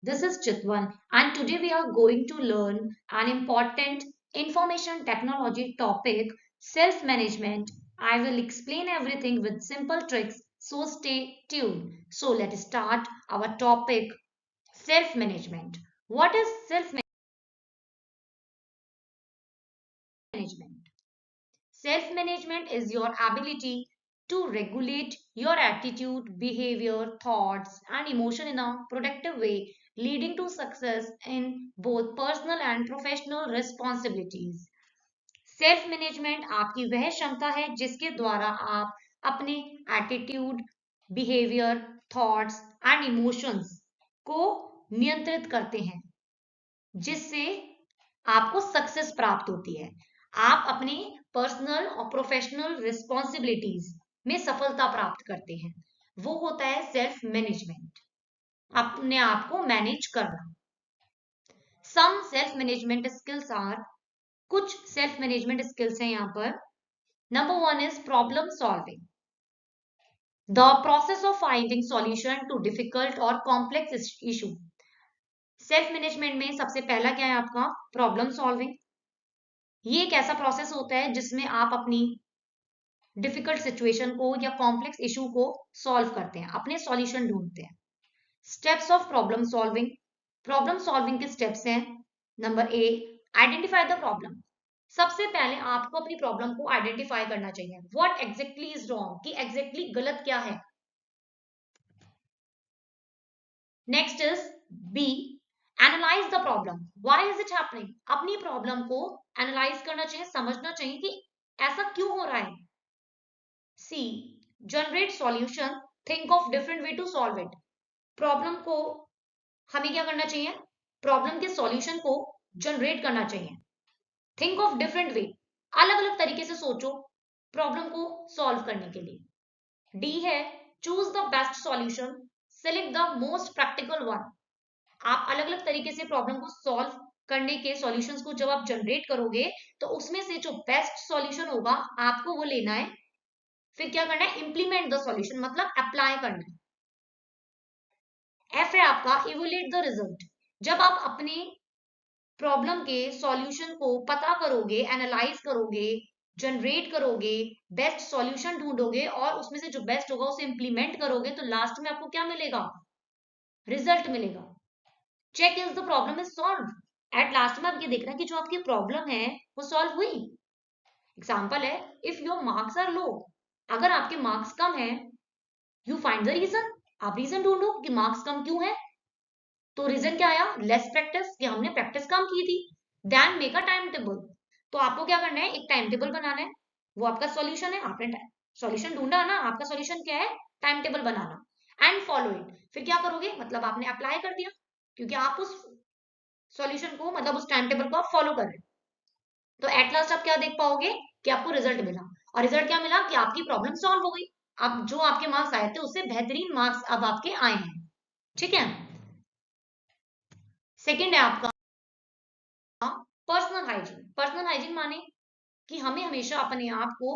This is Chitwan, and today we are going to learn an important information technology topic, self management. I will explain everything with simple tricks, so stay tuned. So, let's start our topic, self management. What is self management? Self management is your ability to regulate your attitude, behavior, thoughts, and emotion in a productive way, leading to success in both personal and professional responsibilities. Self management आपकी वह क्षमता है जिसके द्वारा आप अपने attitude, behaviour, thoughts and emotions को नियंत्रित करते हैं, जिससे आपको सक्सेस प्राप्त होती है। आप अपने पर्सनल और प्रोफेशनल रिस्पॉन्सिबिलिटीज में सफलता प्राप्त करते हैं। वो होता है सेल्फ मैनेजमेंट, अपने आप को मैनेज करना। Some self management skills are, कुछ सेल्फ मैनेजमेंट स्किल्स हैं यहाँ पर। Number one is problem solving, the process of finding solution to difficult और कॉम्प्लेक्स इशू। सेल्फ मैनेजमेंट में सबसे पहला क्या है आपका, प्रॉब्लम सॉल्विंग। ये एक ऐसा प्रोसेस होता है जिसमें आप अपनी डिफिकल्ट सिचुएशन को या कॉम्प्लेक्स इशू को सॉल्व करते हैं, अपने सॉल्यूशन ढूंढते हैं। Steps of problem solving, problem solving के स्टेप्स हैं। Number A, identify the problem. सबसे पहले आपको अपनी प्रॉब्लम को आइडेंटिफाई करना चाहिए, व्हाट एग्जैक्टली इज रॉन्ग, कि एग्जैक्टली गलत क्या है। Next is B, analyse the problem, why is it happening. अपनी प्रॉब्लम को एनालाइज करना चाहिए, समझना चाहिए कि ऐसा क्यों हो रहा है। See, generate solution, think of different way to solve it. Problem को हमें क्या करना चाहिए, प्रॉब्लम के सॉल्यूशन को जनरेट करना चाहिए। थिंक ऑफ डिफरेंट वे, अलग अलग तरीके से सोचो प्रॉब्लम को सॉल्व करने के लिए। डी है, choose the best solution, select the most practical one. आप अलग अलग तरीके से प्रॉब्लम को सॉल्व करने के सॉल्यूशंस को जब आप जनरेट करोगे तो उसमें से जो बेस्ट सॉल्यूशन होगा आपको वो लेना है। फिर क्या करना है, इंप्लीमेंट द सॉल्यूशन, मतलब अप्लाई करना है। एफ है आपका, इवोल्यूट द रिजल्ट। जब आप अपने प्रॉब्लम के सॉल्यूशन को पता करोगे, एनालाइज करोगे, जनरेट करोगे, बेस्ट सॉल्यूशन ढूंढोगे और उसमें से जो बेस्ट होगा उसे इंप्लीमेंट करोगे, तो लास्ट में आपको क्या मिलेगा, रिजल्ट मिलेगा। Check is the problem is solve, at last में आप ये देखना कि जो आपकी प्रॉब्लम है वो सॉल्व हुई। एग्जाम्पल है, इफ योर मार्क्स आर लो, अगर आपके मार्क्स कम है, यू फाइंड द रीजन, आप रीजन ढूंढो कि मार्क्स कम क्यों है। तो रीजन क्या आया, लेस प्रैक्टिस, कि हमने प्रैक्टिस कम की थी। Then make a time table, तो आपको क्या करना है, एक टाइम टेबल बनाना है। वो आपका सॉल्यूशन है, आपने सॉल्यूशन ढूंढा ना, आपका सॉल्यूशन क्या है, time table banana. And follow it, फिर क्या करोगे, मतलब आपने अप्लाई कर दिया, क्योंकि आप उस सॉल्यूशन को, मतलब उस टाइम टेबल को आप फॉलो कर रहे हैं। तो एट लास्ट आप क्या देख पाओगे कि आपको रिजल्ट मिला। और रिजल्ट क्या मिला कि आपकी प्रॉब्लम सॉल्व हो गई। अब जो आपके मार्क्स आए थे उससे बेहतरीन मार्क्स अब आपके आए हैं। ठीक है। सेकंड है आपका पर्सनल हाइजीन। पर्सनल हाइजीन माने कि हमें हमेशा अपने आप को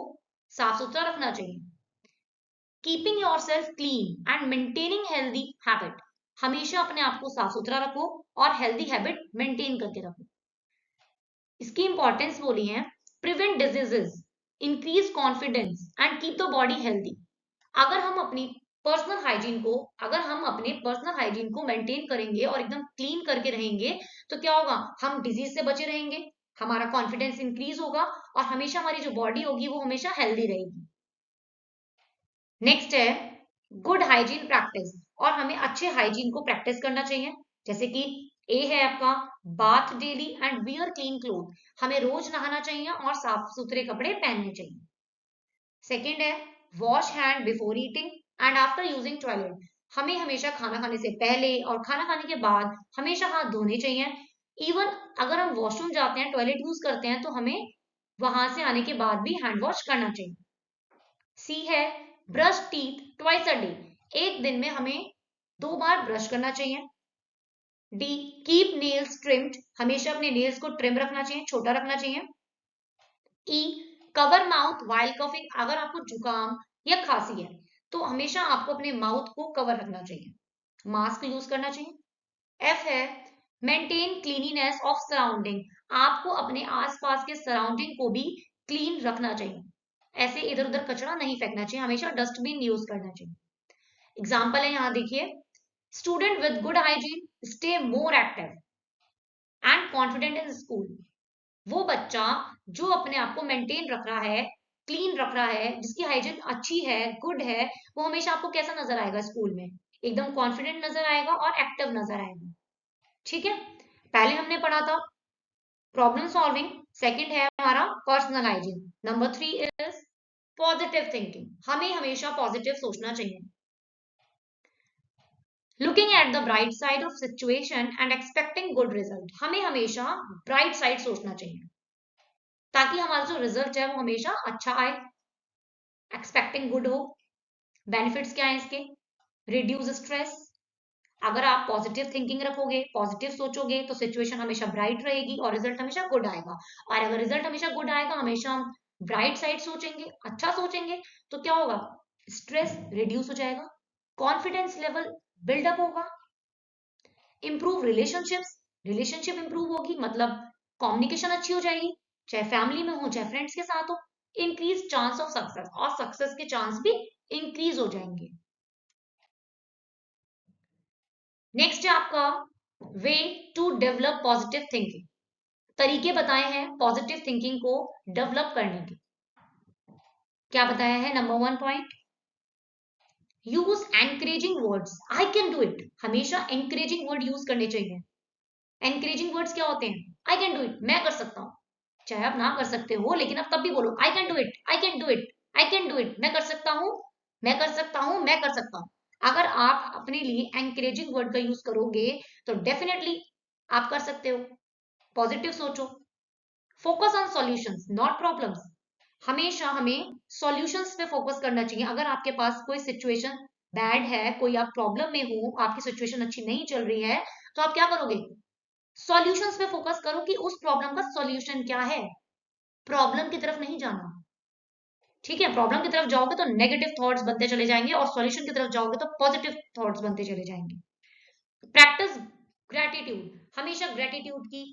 साफ सुथरा रखना चाहिए। Keeping your self clean and maintaining healthy habit, हमेशा अपने आप को साफ सुथरा रखो और हेल्दी हैबिट मेंटेन करके रखो। इसकी इंपॉर्टेंस बोली है, prevent diseases, increase confidence and keep the body healthy. अगर हम अपनी पर्सनल हाइजीन को, अगर हम अपने पर्सनल हाइजीन को मेंटेन करेंगे और एकदम क्लीन करके रहेंगे, तो क्या होगा, हम डिजीज से बचे रहेंगे, हमारा कॉन्फिडेंस इंक्रीज होगा और हमेशा हमारी जो बॉडी होगी वो हमेशा हेल्दी रहेगी। नेक्स्ट है गुड हाइजीन प्रैक्टिस, और हमें अच्छे हाइजीन को प्रैक्टिस करना चाहिए। जैसे कि ए है आपका, bath daily and wear clean cloth, हमें रोज नहाना चाहिए और साफ सुथरे कपड़े पहनने चाहिए। सेकेंड है wash hand before eating and after using toilet, हमें हमेशा खाना खाने से पहले और खाना खाने के बाद हमेशा हाथ धोने चाहिए। इवन अगर हम वॉशरूम जाते हैं, टॉयलेट यूज करते हैं, तो हमें वहां से आने के बाद भी हैंड वॉश करना चाहिए। सी है brush teeth twice a day, एक दिन में हमें 2 बार ब्रश करना चाहिए। डी, कीप नेल्स ट्रिम्ड, हमेशा अपने नेल्स को ट्रिम रखना चाहिए, छोटा रखना चाहिए। ई, कवर माउथ वाइल कफिंग, अगर आपको जुकाम या खांसी है तो हमेशा आपको अपने माउथ को कवर रखना चाहिए, मास्क यूज करना चाहिए। एफ है मेंटेन क्लीनिनेस ऑफ सराउंडिंग, आपको अपने आसपास के सराउंडिंग को भी क्लीन रखना चाहिए, ऐसे इधर उधर कचरा नहीं फेंकना चाहिए, हमेशा डस्टबिन यूज करना चाहिए। एग्जाम्पल है यहाँ देखिए, student with good hygiene stay more active and confident in school, वो बच्चा जो अपने आप को मेंटेन रख रहा है, क्लीन रख रहा है, जिसकी हाइजीन अच्छी है, गुड है, वो हमेशा आपको कैसा नजर आएगा स्कूल में, एकदम कॉन्फिडेंट नजर आएगा और एक्टिव नजर आएगा। ठीक है, पहले हमने पढ़ा था प्रॉब्लम सॉल्विंग, सेकंड है हमारा personal hygiene, number 3 is positive thinking, हमें हमेशा पॉजिटिव सोचना चाहिए। Looking at the bright side of situation and expecting good result, हमें हमेशा ब्राइट साइड सोचना चाहिए ताकि हमारा जो रिजल्ट है वो हमेशा अच्छा आए, एक्सपेक्टिंग गुड हो। बेनिफिट्स क्या है इसके, रिड्यूस स्ट्रेस, अगर आप पॉजिटिव थिंकिंग रखोगे, पॉजिटिव सोचोगे, तो सिचुएशन हमेशा ब्राइट रहेगी और रिजल्ट हमेशा गुड आएगा। और अगर रिजल्ट हमेशा गुड आएगा, हमेशा हम ब्राइट साइड सोचेंगे, अच्छा सोचेंगे, तो क्या होगा, स्ट्रेस रिड्यूस हो जाएगा, कॉन्फिडेंस लेवल बिल्डअप होगा, इंप्रूव रिलेशनशिप्स, रिलेशनशिप इंप्रूव होगी, मतलब कम्युनिकेशन अच्छी हो जाएगी, चाहे फैमिली में हो चाहे फ्रेंड्स के साथ हो, इंक्रीज चांस ऑफ सक्सेस, और सक्सेस के चांस भी इंक्रीज हो जाएंगे। नेक्स्ट है आपका way to develop positive thinking, तरीके बताए हैं पॉजिटिव थिंकिंग को डेवलप करने के। क्या बताया है, number 1 point, use encouraging words, I can do it, हमेशा एनकरेजिंग वर्ड यूज करने चाहिए। एनकरेजिंग वर्ड्स क्या होते हैं, आई कैन डू इट, मैं कर सकता हूँ, चाहे आप ना कर सकते हो लेकिन आप तब भी बोलो I can do it, I can do it, I can do it, मैं कर सकता हूँ, मैं कर सकता हूँ, मैं कर सकता हूँ। अगर आप अपने लिए एनकरेजिंग वर्ड का यूज करोगे तो डेफिनेटली आप कर सकते हो। पॉजिटिव सोचो, focus on solutions not problems, हमेशा हमें सॉल्यूशंस पे फोकस करना चाहिए। अगर आपके पास कोई सिचुएशन बैड है, कोई आप प्रॉब्लम में हो, आपकी सिचुएशन अच्छी नहीं चल रही है, तो आप क्या करोगे, सॉल्यूशंस पे फोकस करो कि उस प्रॉब्लम का सॉल्यूशन क्या है, प्रॉब्लम की तरफ नहीं जाना। ठीक है, प्रॉब्लम की तरफ जाओगे तो नेगेटिव थॉट्स बनते चले जाएंगे और सॉल्यूशन की तरफ जाओगे तो पॉजिटिव थॉट्स बनते चले जाएंगे। प्रैक्टिस ग्रेटिट्यूड, हमेशा ग्रेटिट्यूड की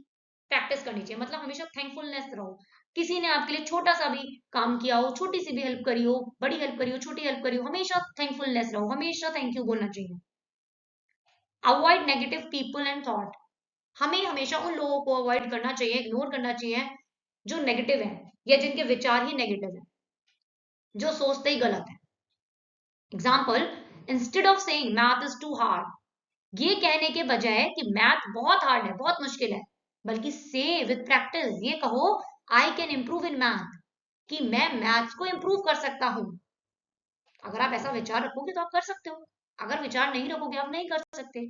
प्रैक्टिस करनी चाहिए, मतलब हमेशा थैंकफुलनेस रहो, किसी ने आपके लिए छोटा सा भी काम किया हो, छोटी सी भी हेल्प करी हो, बड़ी हेल्प करी हो, छोटी हेल्प करी हो, हमेशा थैंकफुलनेस रहो, हमेशा थैंक यू बोलना चाहिए। Avoid negative people and thought, हमें हमेशा उन लोगों को अवॉइड करना चाहिए, इग्नोर करना चाहिए जो नेगेटिव है या जिनके विचार ही नेगेटिव है, जो सोचते ही गलत है। Example, instead of saying math is too hard, ये कहने के बजाय कि मैथ बहुत हार्ड है, बहुत मुश्किल है, बल्कि से विद प्रैक्टिस ये कहो I can improve in math, कि मैं मैथ्स को इंप्रूव कर सकता हूं। अगर आप ऐसा विचार रखोगे तो आप कर सकते हो, अगर विचार नहीं रखोगे आप नहीं कर सकते।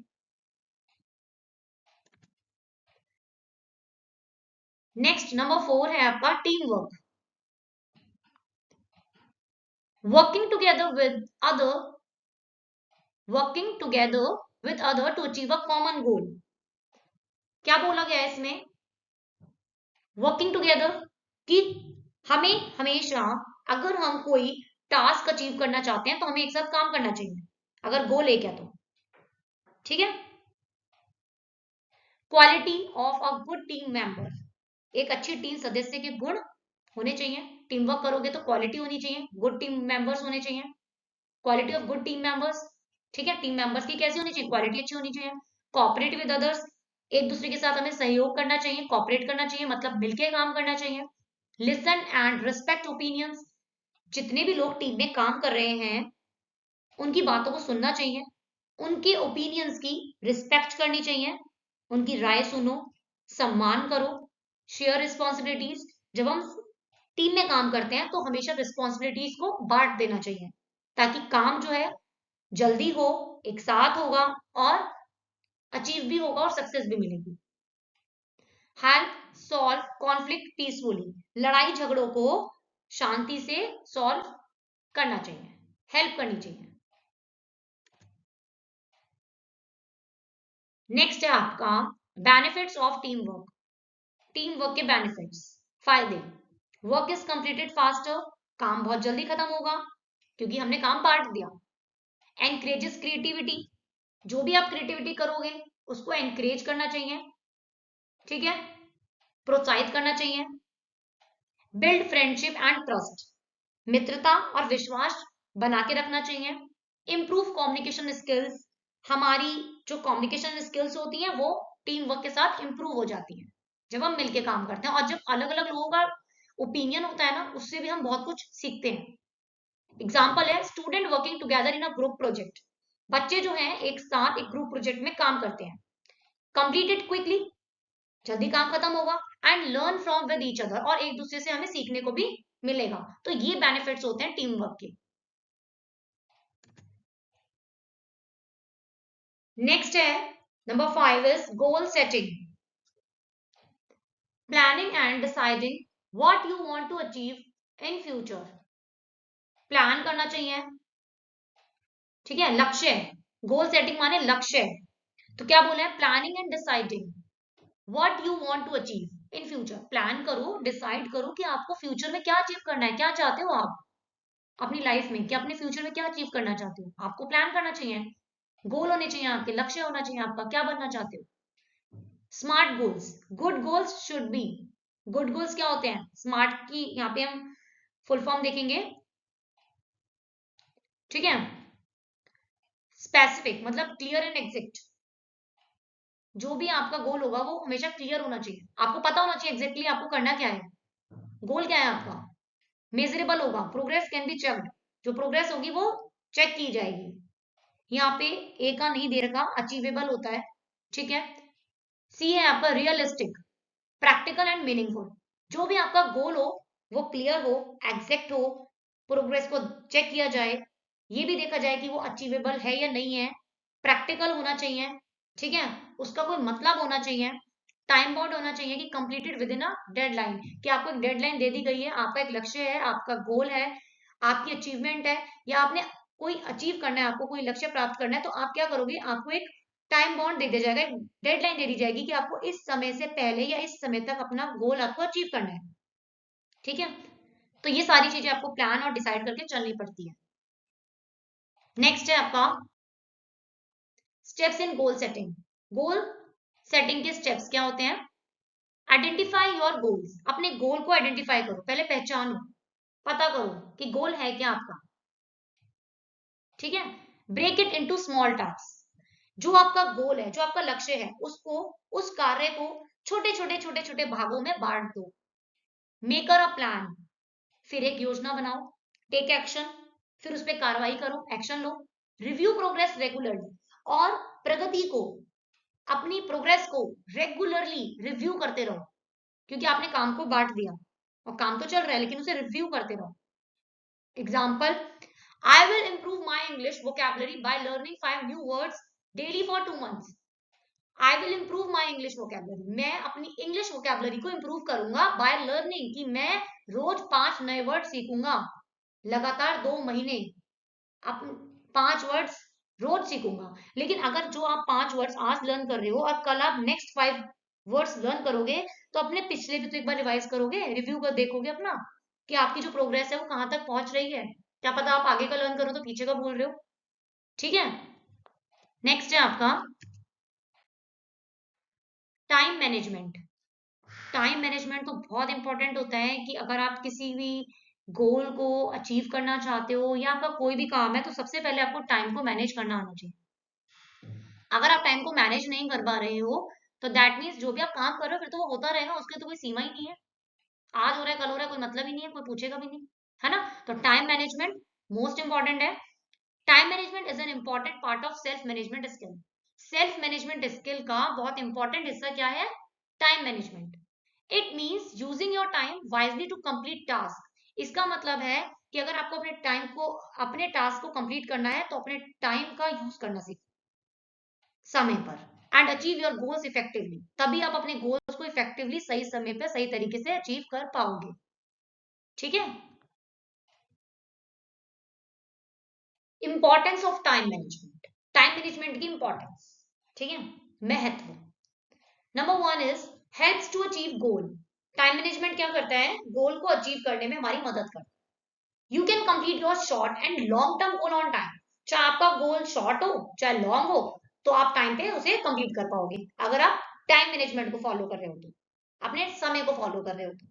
नेक्स्ट नंबर 4 है आपका team work, working together with other, working together with other to achieve a common goal. क्या बोला गया है इसमें, वर्किंग टुगेदर, कि हमें हमेशा अगर हम कोई टास्क अचीव करना चाहते हैं तो हमें एक साथ काम करना चाहिए, अगर गोल एक है तो। ठीक है, quality of a good team member, एक अच्छी टीम सदस्य के गुण होने चाहिए, टीम वर्क करोगे तो क्वालिटी होनी चाहिए, गुड टीम मेंबर्स होने चाहिए, quality of good team members. ठीक है, टीम मेंबर्स की कैसी होनी चाहिए, क्वालिटी अच्छी होनी चाहिए। कोऑपरेट विद अदर्स, एक दूसरे के साथ हमें सहयोग करना चाहिए, कोऑपरेट करना चाहिए, मतलब मिलके काम करना चाहिए। लिसन एंड रिस्पेक्ट ओपिनियंस, जितने भी लोग टीम में काम कर रहे हैं उनकी बातों को सुनना चाहिए, उनके ओपिनियंस की रिस्पेक्ट करनी चाहिए, उनकी राय सुनो, सम्मान करो। शेयर रिस्पॉन्सिबिलिटीज, जब हम टीम में काम करते हैं तो हमेशा रिस्पॉन्सिबिलिटीज को बांट देना चाहिए ताकि काम जो है जल्दी हो, एक साथ होगा और अचीव भी होगा और सक्सेस भी मिलेगी। हेल्प सॉल्व कॉन्फ्लिक्ट पीसफुली, लड़ाई झगड़ों को शांति से सॉल्व करना चाहिए, हेल्प करनी चाहिए। नेक्स्ट है आपका benefits of team work, team work के बेनिफिट्स, फायदे, वर्क इज कंप्लीटेड फास्टर, काम बहुत जल्दी खत्म होगा क्योंकि हमने काम बांट दिया। एनकरेजेस क्रिएटिविटी, जो भी आप क्रिएटिविटी करोगे उसको एनकरेज करना चाहिए, ठीक है, प्रोत्साहित करना चाहिए। बिल्ड फ्रेंडशिप एंड ट्रस्ट, मित्रता और विश्वास बना के रखना चाहिए। इम्प्रूव कम्युनिकेशन स्किल्स, हमारी जो कम्युनिकेशन स्किल्स होती हैं वो टीम वर्क के साथ इम्प्रूव हो जाती हैं जब हम मिलके काम करते हैं, और जब अलग अलग लोगों का ओपिनियन होता है ना, उससे भी हम बहुत कुछ सीखते हैं। एग्जाम्पल है student working together in a group project, बच्चे जो हैं एक साथ एक ग्रुप प्रोजेक्ट में काम करते हैं। कंप्लीट इट क्विकली, जल्दी काम खत्म होगा। And learn from with each other, और एक दूसरे से हमें सीखने को भी मिलेगा। तो ये बेनिफिट्स होते हैं टीम वर्क के। नेक्स्ट है number 5 is goal setting, planning and deciding what you want to achieve in future. Plan करना चाहिए, ठीक है, लक्ष्य, गोल सेटिंग माने लक्ष्य। तो क्या बोला है, planning and deciding what you want to achieve in future. Plan करो, डिसाइड करो कि आपको फ्यूचर में क्या अचीव करना है, क्या चाहते हो आप अपनी लाइफ में, कि अपने फ्यूचर में क्या अचीव करना चाहते हो। आपको प्लान करना चाहिए, गोल होने चाहिए आपके, लक्ष्य होना चाहिए आपका, क्या बनना चाहते हो। Smart goals, good goals should be, good goals क्या होते हैं, स्मार्ट की यहाँ पे हम फुल फॉर्म देखेंगे, ठीक है। स्पेसिफिक मतलब क्लियर एंड एग्जैक्ट, जो भी आपका गोल होगा वो हमेशा क्लियर होना चाहिए, आपको पता होना चाहिए एग्जैक्टली आपको करना क्या है, गोल क्या है आपका। मेजरेबल होगा, प्रोग्रेस कैन बी चेक्ड, जो प्रोग्रेस होगी वो चेक की जाएगी। यहाँ पे ए का नहीं दे रखा, अचीवेबल होता है, ठीक है। सी है आपका रियलिस्टिक, प्रैक्टिकल एंड मीनिंगफुल, जो भी आपका गोल हो वो क्लियर हो, एग्जैक्ट हो, प्रोग्रेस को चेक किया जाए, ये भी देखा जाए कि वो अचीवेबल है या नहीं है, प्रैक्टिकल होना चाहिए, ठीक है, उसका कोई मतलब होना चाहिए, टाइम बाउंड होना चाहिए कि completed with in a deadline, कि आपको एक डेडलाइन दे दी गई है, आपका एक लक्ष्य है, आपका गोल है, आपकी अचीवमेंट है, या आपने कोई अचीव करना है, आपको कोई लक्ष्य प्राप्त करना है, तो आप क्या करोगे, आपको एक टाइम बाउंड दे दिया जाएगा, एक डेडलाइन दे दी जाएगी कि आपको इस समय से पहले या इस समय तक अपना गोल आपको अचीव करना है, ठीक है। तो ये सारी चीजें आपको प्लान और डिसाइड करके चलनी पड़ती है। नेक्स्ट है आपका steps in goal setting, goal setting के स्टेप्स क्या होते हैं। आइडेंटिफाई योर गोल्स, अपने गोल को आइडेंटिफाई करो, पहले पहचानो, पता करो कि गोल है क्या आपका, ठीक है। Break it into small task, जो आपका गोल है, जो आपका लक्ष्य है, उसको, उस कार्य को छोटे छोटे छोटे छोटे भागों में बांट दो। मेकर अ प्लान, फिर एक योजना बनाओ, टेक एक्शन, फिर उस पर कार्रवाई करो, एक्शन लो। रिव्यू प्रोग्रेस रेगुलरली, और प्रगति को, अपनी प्रोग्रेस को रेगुलरली रिव्यू करते रहो, क्योंकि आपने काम को बांट दिया और काम तो चल रहा है, लेकिन उसे रिव्यू करते रहो। Example, I will improve my English vocabulary by learning 5 new words daily for 2 months. I will improve my English vocabulary, मैं अपनी इंग्लिश vocabulary को improve करूंगा by learning, कि मैं रोज 5 नए वर्ड सीखूंगा, लगातार 2 महीने आप 5 वर्ड्स रोज सीखूंगा। लेकिन अगर जो आप 5 वर्ड्स आज लर्न कर रहे हो और कल आप नेक्स्ट 5 वर्ड्स लर्न करोगे, तो अपने पिछले भी तो एक बार रिवाइज करोगे, रिव्यू कर देखोगे अपना कि आपकी जो प्रोग्रेस है वो कहां तक पहुंच रही है। क्या पता आप आगे का लर्न करो तो पीछे का भूल रहे हो, ठीक है। नेक्स्ट है आपका टाइम मैनेजमेंट। टाइम मैनेजमेंट तो बहुत इंपॉर्टेंट होता है कि अगर आप किसी भी गोल को अचीव करना चाहते हो या आपका कोई भी काम है, तो सबसे पहले आपको टाइम को मैनेज करना आना चाहिए। अगर आप टाइम को मैनेज नहीं कर पा रहे हो, तो दैट मीन्स जो भी आप काम कर रहे हो फिर तो वो होता रहेगा, उसके तो कोई सीमा ही नहीं है, आज हो रहा है कल हो रहा है, कोई मतलब ही नहीं है, कोई पूछेगा भी नहीं, है ना। तो टाइम मैनेजमेंट मोस्ट इंपॉर्टेंट है। Time management is an important part of self management skill. Self management skill का बहुत इंपॉर्टेंट हिस्सा क्या है, time management. It means using your time wisely to complete task. इसका मतलब है कि अगर आपको अपने टाइम को, अपने टास्क को कंप्लीट करना है, तो अपने टाइम का यूज करना सीखो समय पर, and achieve your goals effectively, तभी आप अपने गोल्स को इफेक्टिवली सही समय पर सही तरीके से अचीव कर पाओगे, ठीक है। Importance of time management, time management की इंपॉर्टेंस, ठीक है, महत्व। Number 1 is helps to achieve goal. Time management क्या करता है, गोल को अचीव करने में हमारी मदद करता है। You can complete your short and long term goal on time, चाहे आपका गोल शॉर्ट हो चाहे लॉन्ग हो, तो आप टाइम पे उसे कंप्लीट कर पाओगे, अगर आप टाइम मैनेजमेंट को फॉलो कर रहे हो तो, अपने समय को फॉलो कर रहे हो तो।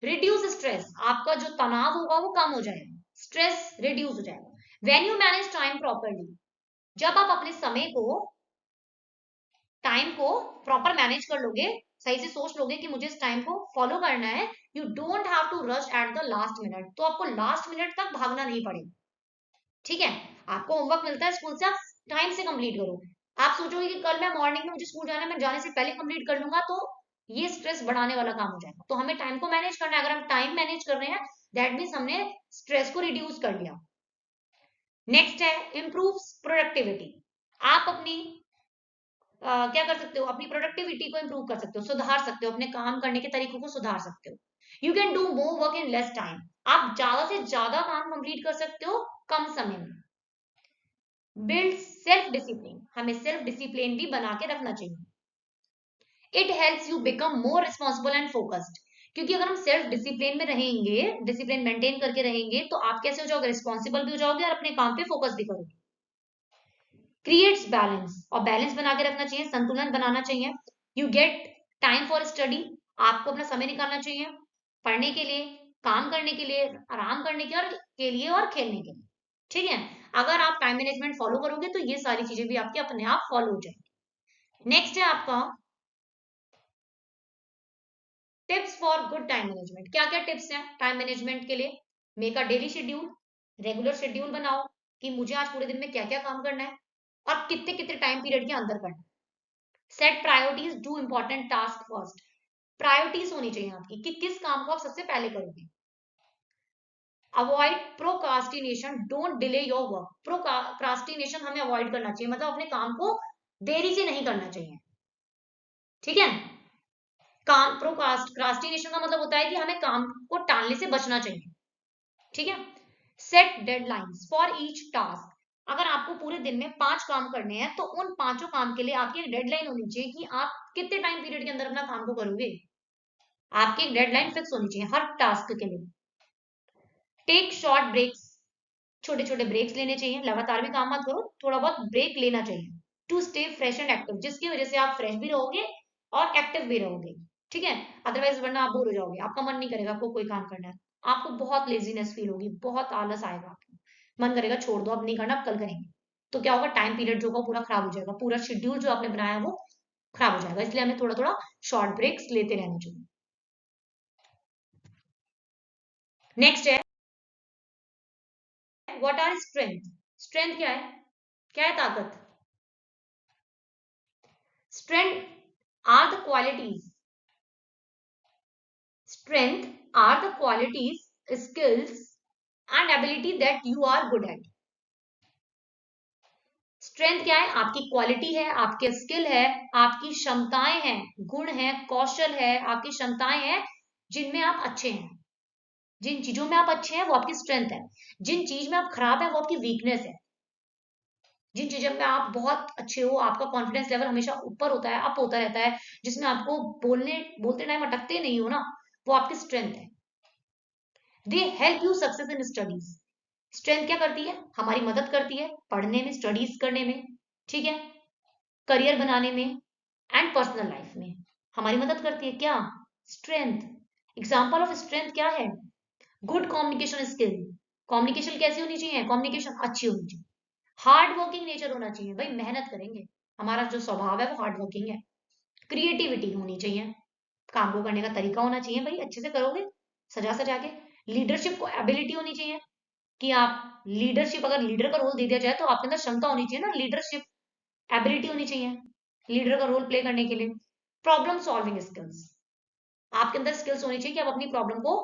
रिड्यूस स्ट्रेस, आपका जो तनाव होगा वो कम हो जाएगा, स्ट्रेस रिड्यूस हो जाएगा। When you manage time properly, जब आप अपने समय को, टाइम को प्रॉपर मैनेज कर लोगे, सही से सोच लोगे कि मुझे इस टाइम को फॉलो करना है, you don't have to rush at the last minute, तो आपको लास्ट मिनट तक भागना नहीं पड़ेगा। ठीक है, आपको होमवर्क मिलता है स्कूल से, आप टाइम से कंप्लीट करो। आप सोचोगे कि कल मैं मॉर्निंग में मुझे स्कूल जाना है, मैं जाने से पहले कंप्लीट कर लूंगा, तो ये स्ट्रेस बढ़ाने वाला काम हो जाएगा। तो हमें टाइम को मैनेज करना है, अगर हम टाइम मैनेज कर रहे हैं दैट मीन्स हमने स्ट्रेस को रिड्यूस कर लिया। नेक्स्ट है इम्प्रूव प्रोडक्टिविटी। आप अपनी क्या कर सकते हो, अपनी प्रोडक्टिविटी को इंप्रूव कर सकते हो, सुधार सकते हो, अपने काम करने के तरीकों को सुधार सकते हो। You can do more work in less time, आप ज्यादा से ज्यादा काम कंप्लीट कर सकते हो कम समय में। बिल्ड सेल्फ डिसिप्लिन, हमें सेल्फ डिसिप्लिन भी बना के रखना चाहिए। It helps you become more responsible and focused, क्योंकि अगर हम सेल्फ डिसिप्लिन में रहेंगे, डिसिप्लिन मेंटेन करके रहेंगे, तो आप कैसे हो जाओगे, रिस्पॉन्सिबल भी हो जाओगे और अपने काम पे फोकस भी करोगे। क्रिएट्स बैलेंस, और बैलेंस बना के रखना चाहिए, संतुलन बनाना चाहिए। You get time for study, आपको अपना समय निकालना चाहिए पढ़ने के लिए, काम करने के लिए, आराम करने के लिए और खेलने के लिए। ठीक है, अगर आप टाइम मैनेजमेंट फॉलो करोगे तो ये सारी चीजें भी आपके अपने आप फॉलो हो जाएंगी। नेक्स्ट है आपका tips for good time management. क्या क्या टिप्स हैं टाइम मैनेजमेंट के लिए? Make a daily schedule, regular schedule बनाओ कि मुझे आज पूरे दिन में क्या क्या काम करना है और कितने कितने टाइम पीरियड के अंदर करना है। Set priorities, do important task first, priorities होनी चाहिए आपकी कि किस काम को आप सबसे पहले करोगे। Avoid procrastination, don't delay your work, procrastination हमें अवॉइड करना चाहिए, मतलब अपने काम को देरी से नहीं करना चाहिए। ठीक है, काम प्रोक्रास्टिनेशन का मतलब होता है कि हमें काम को टालने से बचना चाहिए। ठीक है, set deadlines for each task, अगर आपको पूरे दिन में 5 काम करने हैं तो उन पांचों काम के लिए आपकी एक डेडलाइन होनी चाहिए कि आप कितने टाइम पीरियड के अंदर अपना काम को करोगे। आपकी एक डेडलाइन फिक्स होनी चाहिए हर टास्क के लिए। टेक शॉर्ट ब्रेक्स, छोटे छोटे ब्रेक्स लेने चाहिए, लगातार भी काम मत करो, थोड़ा बहुत ब्रेक लेना चाहिए। To stay fresh and active, जिसकी वजह से आप फ्रेश भी रहोगे और एक्टिव भी रहोगे। ठीक है, अदरवाइज वरना आप बोर हो जाओगे, आपका मन नहीं करेगा आपको कोई काम करना है, आपको बहुत लेजीनेस फील होगी, बहुत आलस आएगा, आपको मन करेगा छोड़ दो अब नहीं करना, अब कल करेंगे। तो क्या होगा, टाइम पीरियड जो होगा पूरा खराब हो जाएगा, पूरा शेड्यूल जो आपने बनाया है वो खराब हो जाएगा। इसलिए हमें थोड़ा थोड़ा शॉर्ट ब्रेक्स लेते रहने चाहिए। नेक्स्ट है व्हाट आर स्ट्रेंथ। स्ट्रेंथ क्या है, क्या है ताकत? Strength are the qualities, strength are the qualities, skills and ability that you are good at. Strength क्या है, आपकी क्वालिटी है, आपके स्किल है, आपकी क्षमताएं हैं, गुण है, कौशल है, आपकी क्षमताएं हैं जिनमें आप अच्छे हैं। जिन चीजों में आप अच्छे हैं वो आपकी स्ट्रेंथ है, जिन चीज में आप खराब है वो आपकी वीकनेस है। जिन चीजों में आप बहुत अच्छे हो, आपका कॉन्फिडेंस लेवल हमेशा ऊपर होता है, अप होता रहता है, जिसमें आपको बोलते टाइम अटकते नहीं हो ना, वो आपकी स्ट्रेंथ है। They help you success in studies, strength क्या करती है, हमारी मदद करती है पढ़ने में, स्टडीज करने में। ठीक है, करियर बनाने में एंड पर्सनल लाइफ में हमारी मदद करती है क्या, स्ट्रेंथ। एग्जाम्पल ऑफ स्ट्रेंथ क्या है, गुड कम्युनिकेशन स्किल, कम्युनिकेशन कैसी होनी चाहिए, कम्युनिकेशन अच्छी होनी चाहिए। हार्ड वर्किंग नेचर होना चाहिए, भाई मेहनत करेंगे, हमारा जो स्वभाव है वो हार्ड वर्किंग है। क्रिएटिविटी होनी चाहिए, काम को करने का तरीका होना चाहिए, भाई अच्छे से करोगे सजा सजा के। लीडरशिप को एबिलिटी होनी चाहिए कि आप लीडरशिप, अगर लीडर का रोल दे दिया जाए तो आपके अंदर क्षमता होनी चाहिए ना, लीडरशिप एबिलिटी होनी चाहिए लीडर का रोल प्ले करने के लिए। प्रॉब्लम सॉल्विंग स्किल्स, आपके अंदर स्किल्स होनी चाहिए कि आप अपनी प्रॉब्लम को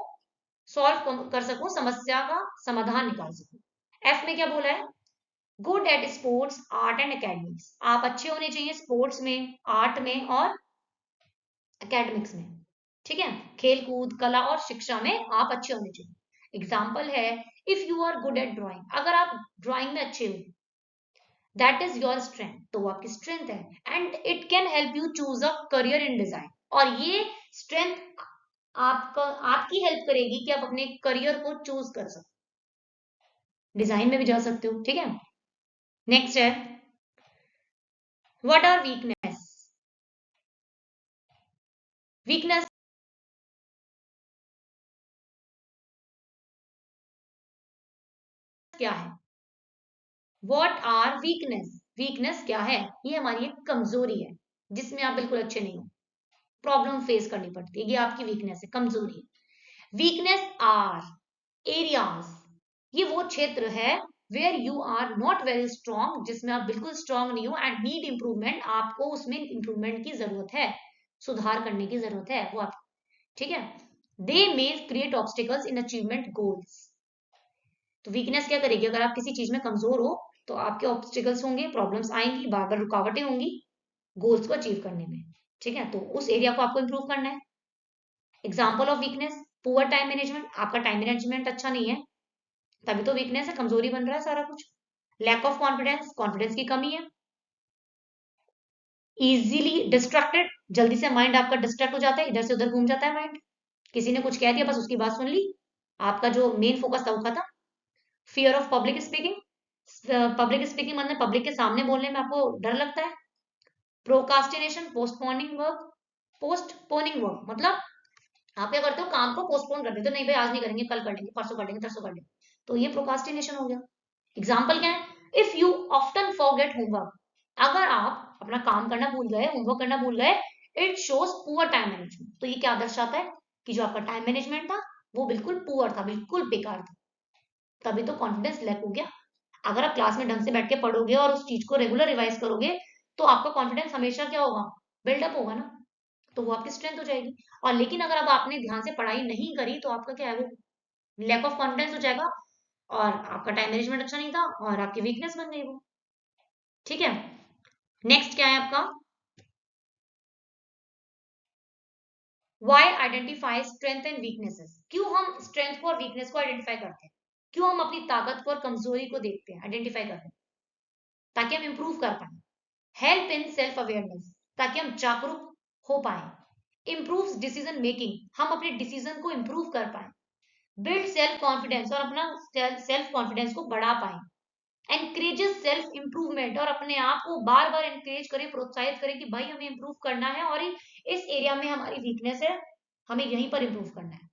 सॉल्व कर सको, समस्या का समाधान निकाल सको। एफ में क्या बोला है, good at sports art and academics, आप अच्छे होने चाहिए स्पोर्ट्स में, आर्ट में और एकेडमिक्स में। ठीक है, खेल कूद, कला और शिक्षा में आप अच्छे होने चाहिए। एग्जाम्पल है, if you are good at drawing, अगर आप ड्राइंग में अच्छे हो, दैट इज योर स्ट्रेंथ, तो वो आपकी स्ट्रेंथ है। And it can help you choose a career in design, और ये स्ट्रेंथ आपका आपकी हेल्प करेगी कि आप अपने करियर को चूज कर सको, डिजाइन में भी जा सकते हो। ठीक है, नेक्स्ट है व्हाट आर वीकनेस? वीकनेस क्या है? What are weakness? वीकनेस क्या है? ये हमारी एक कमजोरी है जिसमें आप बिल्कुल अच्छे नहीं हो, प्रॉब्लम फेस करनी पड़ती है, ये आपकी वीकनेस है, कमजोरी है। वीकनेस आर एरियाज, ये वो क्षेत्र है where you are not very strong, जिसमें आप बिल्कुल स्ट्रांग नहीं हो एंड नीड इंप्रूवमेंट, आपको उसमें इंप्रूवमेंट की जरूरत है, सुधार करने की जरूरत है वो आप, ठीक है। They may create obstacles in achievement goals. तो वीकनेस क्या करेगी? अगर आप किसी चीज में कमजोर हो तो आपके ऑब्स्टिकल्स होंगे, प्रॉब्लम्स आएंगी, बार बार रुकावटें होंगी गोल्स को अचीव करने में, ठीक है। तो उस एरिया को आपको इंप्रूव करना है। Example of weakness, poor time management, आपका टाइम मैनेजमेंट अच्छा नहीं है, तभी तो वीकनेस है, कमजोरी बन रहा है सारा कुछ। लैक ऑफ कॉन्फिडेंस, कॉन्फिडेंस की कमी है। इजीली डिस्ट्रैक्टेड, जल्दी से माइंड आपका डिस्ट्रैक्ट हो जाता है, इधर से उधर घूम जाता है माइंड, किसी ने कुछ कह दिया बस उसकी बात सुन ली, आपका जो मेन फोकस था वो खत्म। Fear of public speaking, public speaking मतलब पब्लिक के सामने बोलने में आपको डर लगता है। Procrastination, postponing work, postponing work मतलब आप क्या करते हो, काम को पोस्टपोन कर देते हो, नहीं भाई आज नहीं करेंगे, कल कर लेंगे, परसों कर लेंगे, तरसों कर लेंगे, तो ये प्रोकास्टिनेशन हो गया। एग्जाम्पल क्या है? If you often forget homework, अगर आप अपना काम करना भूल गए, होमवर्क करना भूल गए, it shows poor time management, तो ये क्या दर्शाता है कि जो आपका टाइम मैनेजमेंट था वो बिल्कुल पुअर था, बिल्कुल बेकार था, तभी तो कॉन्फिडेंस लैक हो गया। अगर आप क्लास में ढंग से बैठ के पढ़ोगे और उस चीज को रेगुलर रिवाइज करोगे तो आपका कॉन्फिडेंस हमेशा क्या होगा, बिल्डअप होगा ना, तो वो आपकी स्ट्रेंथ हो जाएगी। और लेकिन अगर अब आपने ध्यान से पढ़ाई नहीं करी तो आपका क्या है, वो लैक ऑफ कॉन्फिडेंस हो जाएगा और आपका टाइम मैनेजमेंट अच्छा नहीं था और आपकी वीकनेस बन गई वो, ठीक है। नेक्स्ट क्या है आपका, why identify strength and weaknesses, क्यों हम स्ट्रेंथ को और वीकनेस को आइडेंटिफाई करते हैं, क्यों हम अपनी ताकत को और कमजोरी को देखते हैं, आइडेंटिफाई करते हैं, ताकि हम इंप्रूव कर पाए। हेल्प इन सेल्फ अवेयरनेस, ताकि हम जागरूक हो पाए। इम्प्रूव डिसीजन मेकिंग, हम अपने डिसीजन को इंप्रूव कर पाए। बिल्ड सेल्फ कॉन्फिडेंस, और अपना सेल्फ कॉन्फिडेंस को बढ़ा पाए। एनकरेजेस सेल्फ इंप्रूवमेंट, और अपने आप को बार बार एनकरेज करें, प्रोत्साहित करें कि भाई हमें इंप्रूव करना है और इस एरिया में हमारी वीकनेस है, हमें यहीं पर इंप्रूव करना है।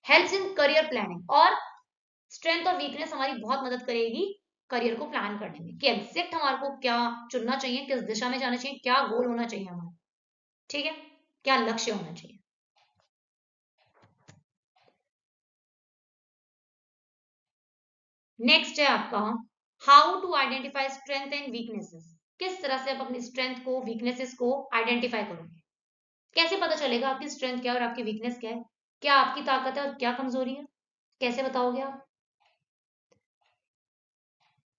हेल्प्स इन करियर प्लानिंग, और स्ट्रेंथ और वीकनेस हमारी बहुत मदद करेगी करियर को प्लान करने में कि एग्जैक्ट हमारे को क्या चुनना चाहिए, किस दिशा में जाना चाहिए, क्या गोल होना चाहिए हमारा, ठीक है, क्या लक्ष्य होना चाहिए। नेक्स्ट है आपका, how to identify strength and weaknesses, किस तरह से आप अपनी स्ट्रेंथ को, वीकनेसेस को आइडेंटिफाई करोगे, कैसे पता चलेगा आपकी स्ट्रेंथ क्या है और आपकी वीकनेस क्या है, क्या आपकी ताकत है और क्या कमजोरी है, कैसे बताओगे आप?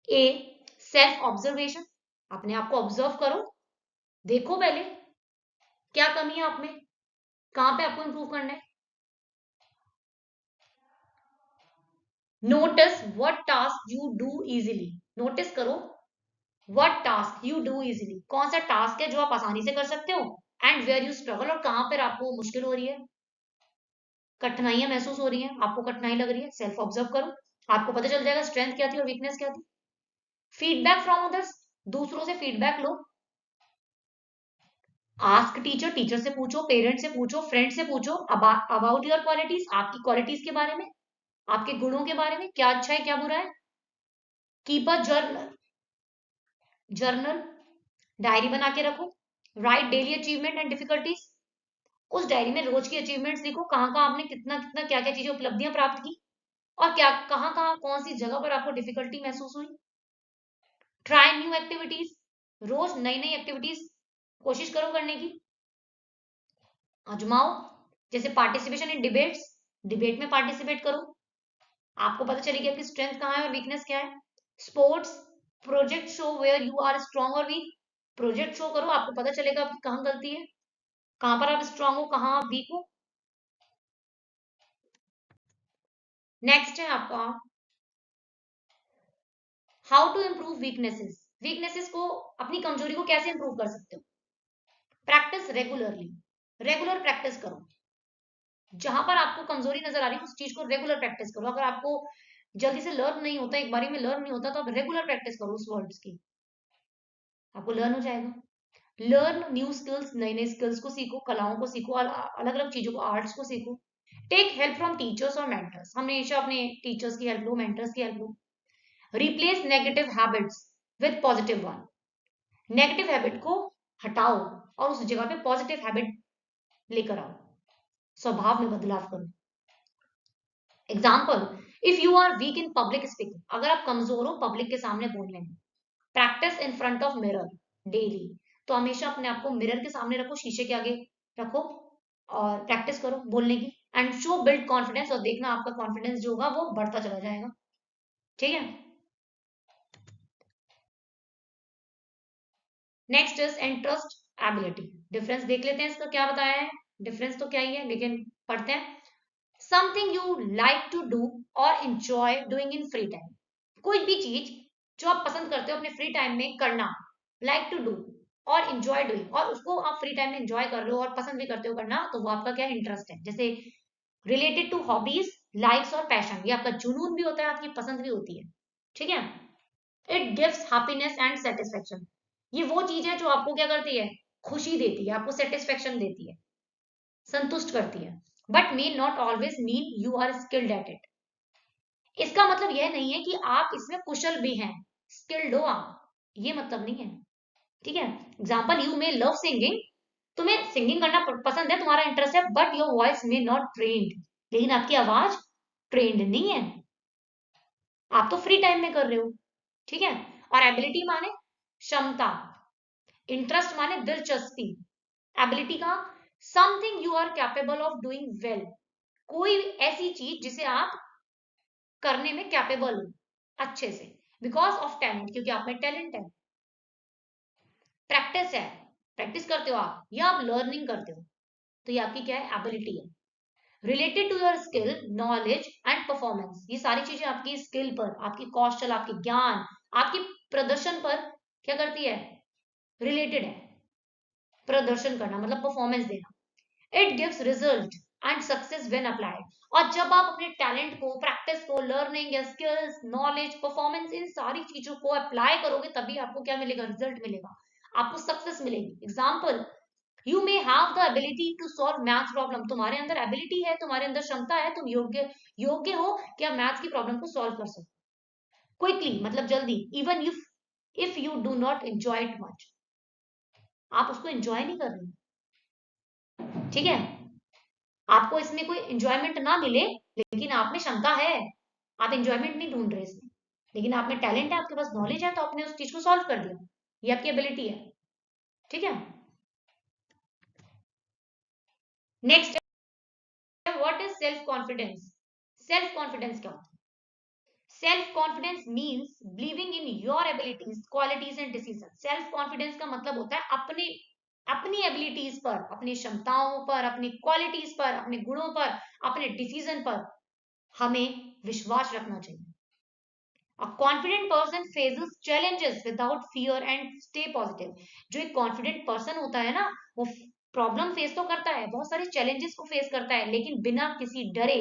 ए, सेल्फ ऑब्जर्वेशन, अपने आप को ऑब्जर्व करो, देखो पहले क्या कमी है आप में, कहां पे आपको इंप्रूव करना है। Notice what task you do easily, notice करो what task you do easily, कौन सा टास्क है जो आप आसानी से कर सकते हो, एंड वेयर यू स्ट्रगल, और कहां पर आपको मुश्किल हो रही है, कठिनाइयां महसूस हो रही हैं, आपको कठिनाई लग रही है, सेल्फ ऑब्जर्व करो, आपको पता चल जाएगा स्ट्रेंथ क्या थी और वीकनेस क्या थी। फीडबैक फ्रॉम अदर्स, दूसरों से फीडबैक लो, आस्क टीचर, टीचर से पूछो, पेरेंट से पूछो, फ्रेंड से पूछो अबाउट योर क्वालिटीज, आपकी क्वालिटीज के बारे में, आपके गुणों के बारे में, क्या अच्छा है क्या बुरा है। Keep a journal, journal, diary बना के रखो। Right daily achievement and difficulties, उस डायरी में रोज की अचीवमेंट्स लिखो, कहाँ कहाँ आपने कितना कितना क्या क्या चीजें उपलब्धियां प्राप्त की, और क्या कहाँ कहाँ कौन सी जगह पर आपको डिफिकल्टी महसूस हुई। ट्राई न्यू एक्टिविटीज, रोज नई नई एक्टिविटीज कोशिश करो करने की, आजमाओ, जैसे पार्टिसिपेशन इन डिबेट्स, डिबेट में पार्टिसिपेट करो, आपको पता चलेगी आपकी स्ट्रेंथ कहाँ है और वीकनेस क्या है। Sports, project show where you are strong और वीक, प्रोजेक्ट शो करो, आपको पता चलेगा आपकी कहाँ गलती है, कहाँ पर आप स्ट्रांग हो, कहाँ आप वीक हो। नेक्स्ट है आपका, how to improve weaknesses, weaknesses को, अपनी कमजोरी को कैसे इंप्रूव कर सकते हो। प्रैक्टिस रेगुलरली, रेगुलर प्रैक्टिस करो, जहां पर आपको कमजोरी नजर आ रही है उस चीज को रेगुलर प्रैक्टिस करो, अगर आपको जल्दी से लर्न नहीं होता, एक बारी में लर्न नहीं होता, तो आप रेगुलर प्रैक्टिस करो उस वर्ड्स की, आपको लर्न हो जाएगा। लर्न न्यू स्किल्स, नए नए स्किल्स को सीखो, कलाओं को सीखो, अलग अलग चीजों को, आर्ट्स को सीखो। टेक हेल्प फ्रॉम टीचर्स और मेंटर्स, हमेशा अपने टीचर्स की हेल्प लो, मेंटर्स की help low. Replace negative habits with positive one, negative habit को हटाओ और उस जगह पे पॉजिटिव हैबिट लेकर आओ, स्वभाव में बदलाव करो। Example, if you are weak in public speaking, अगर आप कमजोर हो पब्लिक के सामने बोलने में, practice in front of mirror daily, तो हमेशा अपने आप को मिरर के सामने रखो, शीशे के आगे रखो और प्रैक्टिस करो बोलने की। एंड शो बिल्ड कॉन्फिडेंस, और देखना आपका कॉन्फिडेंस जो होगा वो बढ़ता चला जाएगा। ठीक है। Next is interest ability. Difference देख लेते हैं, इसका क्या बताया है। डिफरेंस तो क्या ही है, लेकिन पढ़ते हैं। Something you like to do और enjoy doing in free time, कोई भी चीज जो आप पसंद करते हो अपने फ्री टाइम में करना, लाइक टू डू और इंजॉय डूइंग, और उसको आप फ्री टाइम में इंजॉय कर रहे हो और पसंद भी करते हो करना, तो वो आपका क्या इंटरेस्ट है। जैसे रिलेटेड टू हॉबीज, लाइक्स और पैशन, ये आपका जुनून भी होता है, आपकी पसंद भी होती है। ठीक है। It gives happiness and satisfaction, ये वो चीज है जो आपको क्या करती है, खुशी देती है, आपको सेटिस्फेक्शन देती है, संतुष्ट करती है। But may not always mean you are skilled at it, इसका मतलब यह नहीं है कि आप इसमें कुशल भी हैं, स्किल्ड हो आप, ये मतलब नहीं है। ठीक है। Example, you may love singing, तुम्हें सिंगिंग करना पसंद है, तुम्हारा इंटरेस्ट है, but your voice may not trained, लेकिन आपकी आवाज ट्रेन्ड नहीं है, आप तो फ्री टाइम में कर रहे हो। ठीक है। और एबिलिटी माने क्षमता, इंटरेस्ट माने दिलचस्पी, एबिलिटी का something you are capable of doing well, कोई ऐसी चीज जिसे आप करने में कैपेबल हो अच्छे से, बिकॉज ऑफ टैलेंट, क्योंकि आप में टैलेंट है। प्रैक्टिस है, प्रैक्टिस करते हो आप, या आप लर्निंग करते हो, तो ये आपकी क्या है, एबिलिटी है। Related to your skill, knowledge and performance, ये सारी चीजें आपकी स्किल पर, आपकी कौशल, आपकी ज्ञान, आपकी प्रदर्शन पर क्या करती है, रिलेटेड है। प्रदर्शन करना मतलब परफॉर्मेंस देना। It gives result and success when applied, और जब आप अपने टैलेंट को, प्रैक्टिस को, लर्निंग या स्किल्स, नॉलेज, परफॉर्मेंस, इन सारी चीजों को अप्लाई करोगे, तभी आपको क्या मिलेगा, रिजल्ट मिलेगा, आपको सक्सेस मिलेगी। Example, you may have the ability to solve maths problem, तुम्हारे अंदर एबिलिटी है, तुम्हारे अंदर क्षमता है, तुम योग्य योग्य हो कि आप मैथ्स की प्रॉब्लम को सॉल्व कर सको क्विकली, मतलब जल्दी, even if you do not enjoy it much, आप उसको एंजॉय नहीं कर रहे। ठीक है। आपको इसमें कोई एंजॉयमेंट ना मिले, लेकिन आप में क्षमता है, आप एंजॉयमेंट नहीं ढूंढ रहे इसमें, लेकिन आप में टैलेंट है, आपके पास नॉलेज है, तो आपने उस चीज को सॉल्व कर दिया, ये आपकी एबिलिटी है। ठीक है। Next, what is self confidence. Self confidence क्या होता है। Self confidence means believing in your abilities, qualities and decision. Self confidence का मतलब होता है अपने, अपनी एबिलिटीज पर, अपनी क्षमताओं पर, अपनी क्वालिटीज पर, अपने गुणों पर, अपने डिसीजन पर हमें विश्वास रखना चाहिए। A confident person faces challenges without fear and stay positive. जो एक confident person होता है ना, वो प्रॉब्लम फेस तो करता है, बहुत सारे चैलेंजेस को फेस करता है, लेकिन बिना किसी डरे